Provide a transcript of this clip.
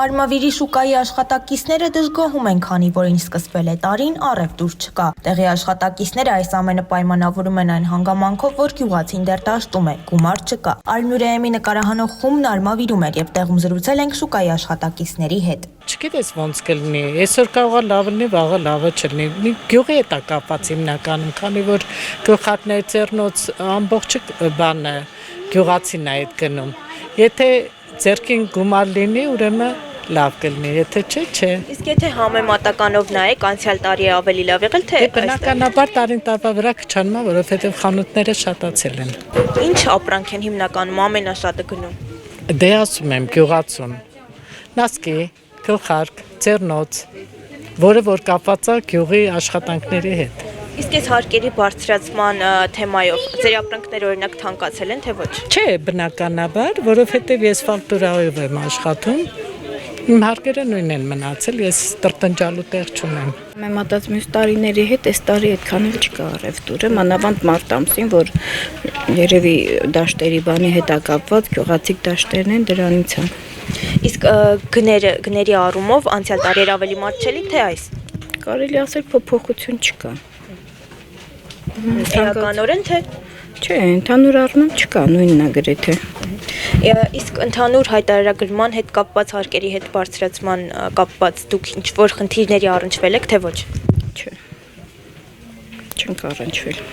Արմավիրի շուկայի աշխատակիցները դժգոհում են, քանի որ ինչ սկսվել է տարին, առևտուր չկա։ Տեղի աշխատակիցները այս ամենը պայմանավորում են այն հանգամանքով, որ գյուղացին դեռ դաշտում է, գումար չկա։ Արմյուրեեմի նկարահանող խումբն Արմավիրում էր եւ տեղում զրուցել ենք շուկայի աշխատակիցների հետ։ Չգիտես ոնց կլինի, այսօր կարող է լավ լինի, վաղը լավը չլինի։ Գյուղի հետ է կապված հիմնականում, քանի որ գլխարկներ ծերնոց ամբողջ բանը գյուղացին է այդ գնում։ Եթե ձերքին գումար լինի, ուրեմն լավ կլինի, եթե չէ։ Իսկ եթե համեմատականով նայեք, անցյալ տարի է ավելի լավ եղել, թե բնականաբար տարին տարվա վրա քչանում է, որովհետև խանութները շատացել են։ Ինչ ապրանք են հիմնականում ամենաշատը գնում։ Դե ասում եմ, գյուղացուն, նասկի, գլխարկ, ծերնոց, որը որ կապված է գյուղի աշխատանքների հետ։ Իսկ այս հարկերի բարձրացման թեմայով ձեր ապրանքները օրինակ թանկացել են, թե ոչ։ Չէ, բնականաբար, որովհետև ես ֆակտուրայով եմ աշխատում, իմ հարկերը նույնն են մնացել, ես տրտնջալու տեղ չունեմ։ Մեմատած մյուս տարիների հետ այս տարի այդքան էլ չկա առևտուրը, մանավանդ մարտ ամսին, որ երևի դաշտերի բանի հետ կապված գյուղացիկ դաշտերն են դրանից են։ Իսկ գների առումով անցյալ տարի ավելի մատչելի, թե այս։ Կարելի ասել փոփոխություն չկա։ Էականորեն թե։ Չէ, ընդհանուր առմամբ չկա, նույնն է գրեթե։ Իսկ ընդհանուր հայտարարագրման հետ կապված հարկերի հետ բարձրացման կապված դուք ինչ-որ խնդիրների առնչվել եք, թե ոչ։ Չէ։ Չենք առնչվել։